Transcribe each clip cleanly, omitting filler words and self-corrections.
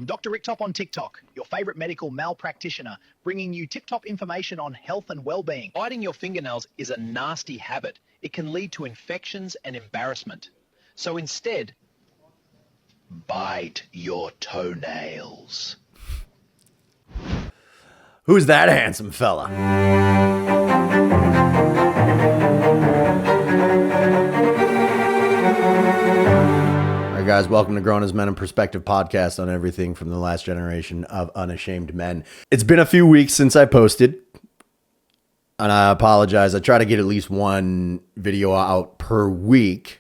I'm Dr. Rick Top on TikTok, your favorite medical malpractitioner, bringing you tip-top information on health and well-being. Biting your fingernails is a nasty habit. It can lead to infections and embarrassment. So instead, bite your toenails. Who's that handsome fella? All right, guys, welcome to Grown as Men in Perspective podcast on everything from the last generation of unashamed men. It's been a few weeks since I posted, and I apologize. I try to get at least one video out per week.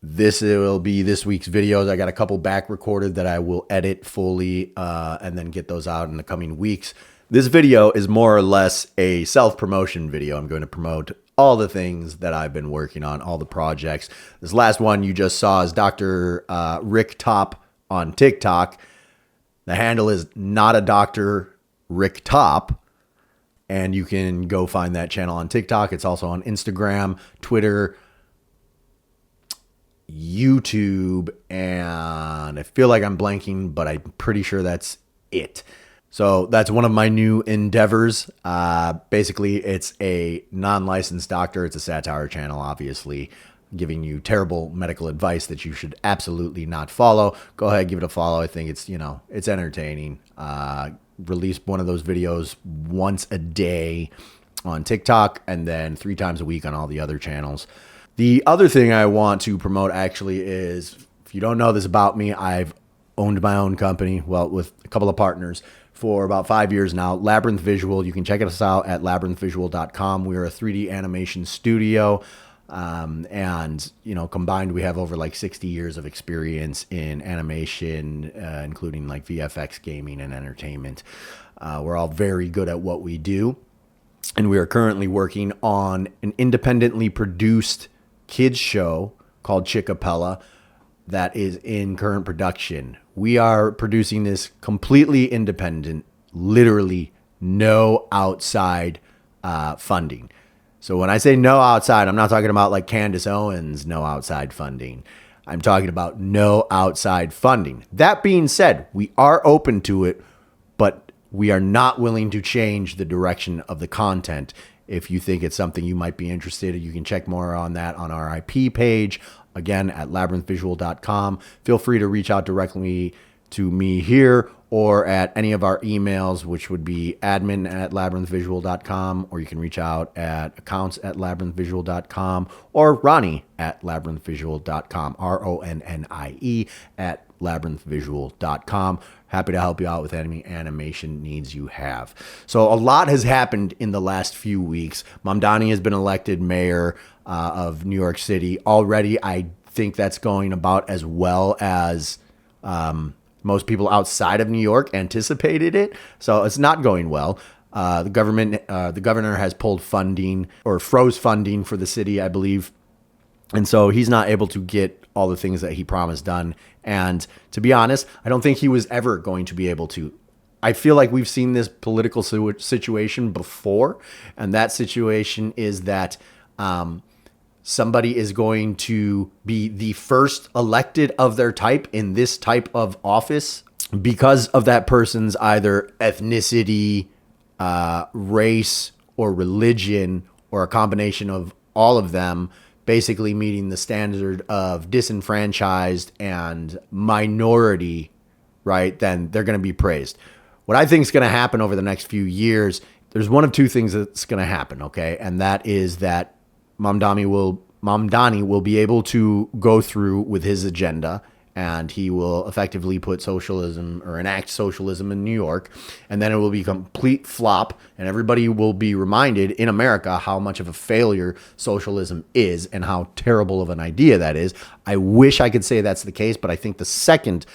This will be this week's videos. I got a couple back recorded that I will edit fully and then get those out in the coming weeks. This video is more or less a self-promotion video. I'm going to promote all the things that I've been working on, all the projects. This last one you just saw is Dr. Rick Top on TikTok. The handle is not a Dr. Rick Top, and you can go find that channel on TikTok. It's also on Instagram, Twitter, YouTube, and I feel like I'm blanking, but I'm pretty sure that's it. So that's one of my new endeavors. Basically, it's a non-licensed doctor. It's a satire channel, obviously, giving you terrible medical advice that you should absolutely not follow. Go ahead, give it a follow. I think it's, it's entertaining. Release one of those videos once a day on TikTok and then 3 times a week on all the other channels. The other thing I want to promote actually is, if you don't know this about me, I've owned my own company, well, with a couple of partners, for about 5 years now. Labyrinth Visual. You can check us out at labyrinthvisual.com. We're a 3D animation studio. And, combined, we have over like 60 years of experience in animation, including like VFX, gaming, and entertainment. We're all very good at what we do. And we are currently working on an independently produced kids show called Chickapella that is in current production. We are producing this completely independent, literally no outside funding. So when I say no outside, I'm not talking about like Candace Owens, no outside funding. I'm talking about no outside funding. That being said, we are open to it, but we are not willing to change the direction of the content. If you think it's something you might be interested in, you can check more on that on our IP page, again, at labyrinthvisual.com. Feel free to reach out directly to me here or at any of our emails, which would be admin@labyrinthvisual.com, or you can reach out at accounts@labyrinthvisual.com or Ronnie@labyrinthvisual.com, RONNIE @labyrinthvisual.com. Happy to help you out with any animation needs you have. So a lot has happened in the last few weeks. Mamdani has been elected mayor of New York City already. I think that's going about as well as most people outside of New York anticipated it. So it's not going well. The governor has pulled funding or froze funding for the city, I believe. And so he's not able to get all the things that he promised done. And to be honest, I don't think he was ever going to be able to. I feel like we've seen this political situation before. And that situation is that somebody is going to be the first elected of their type in this type of office because of that person's either ethnicity, race, or religion, or a combination of all of them, basically meeting the standard of disenfranchised and minority, right? Then they're going to be praised. What I think is going to happen over the next few years, there's one of two things that's going to happen, okay? And that is that Mamdani will be able to go through with his agenda, and he will effectively put socialism or enact socialism in New York, and then it will be a complete flop, and everybody will be reminded in America how much of a failure socialism is and how terrible of an idea that is. I wish I could say that's the case, but I think the second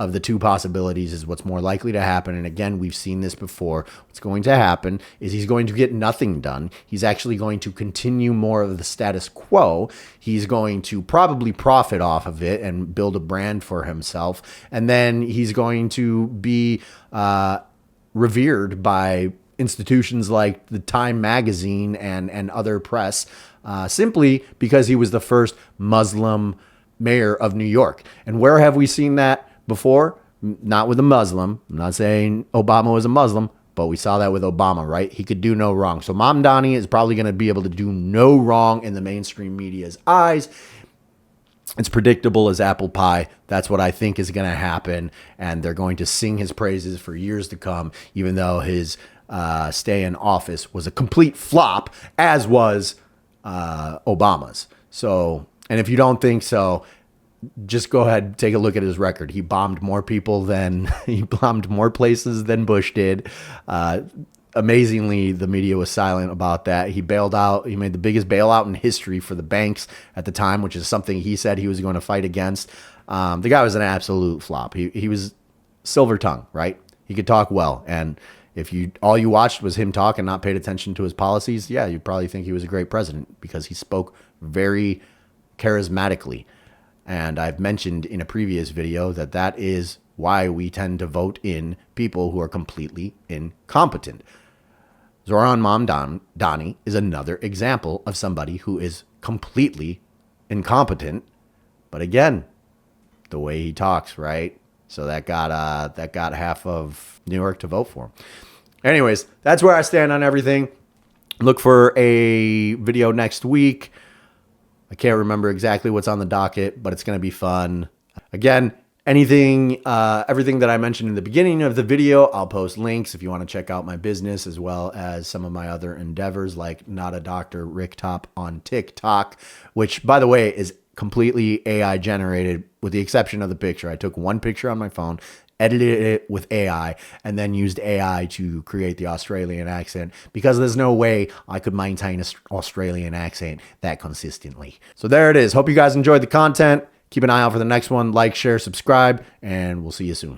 of the two possibilities is what's more likely to happen. And again, we've seen this before. What's going to happen is he's going to get nothing done. He's actually going to continue more of the status quo. He's going to probably profit off of it and build a brand for himself. And then he's going to be revered by institutions like the Time magazine and other press, simply because he was the first Muslim mayor of New York. And where have we seen that before? Not with a Muslim. I'm not saying Obama was a Muslim, but we saw that with Obama, right? He could do no wrong. So Mamdani is probably going to be able to do no wrong in the mainstream media's eyes. It's predictable as apple pie. That's what I think is going to happen. And they're going to sing his praises for years to come, even though his stay in office was a complete flop, as was Obama's. So, and if you don't think so, just go ahead and take a look at his record. He bombed more people than he bombed more places than Bush did. Amazingly, the media was silent about that. He bailed out. He made the biggest bailout in history for the banks at the time, which is something he said he was going to fight against. The guy was an absolute flop. He was silver tongue, right? He could talk well. And if all you watched was him talk and not paid attention to his policies, yeah, you'd probably think he was a great president because he spoke very charismatically. And I've mentioned in a previous video that is why we tend to vote in people who are completely incompetent. Zoran Mamdani is another example of somebody who is completely incompetent. But again, the way he talks, right? So that got half of New York to vote for him. Anyways, that's where I stand on everything. Look for a video next week. I can't remember exactly what's on the docket, but it's going to be fun. Again, everything that I mentioned in the beginning of the video, I'll post links if you want to check out my business as well as some of my other endeavors like Not a Doctor Rick Top on TikTok, which, by the way, is completely AI generated with the exception of the picture. I took one picture on my phone, edited it with AI, and then used AI to create the Australian accent because there's no way I could maintain an Australian accent that consistently. So there it is. Hope you guys enjoyed the content. Keep an eye out for the next one. Like, share, subscribe, and we'll see you soon.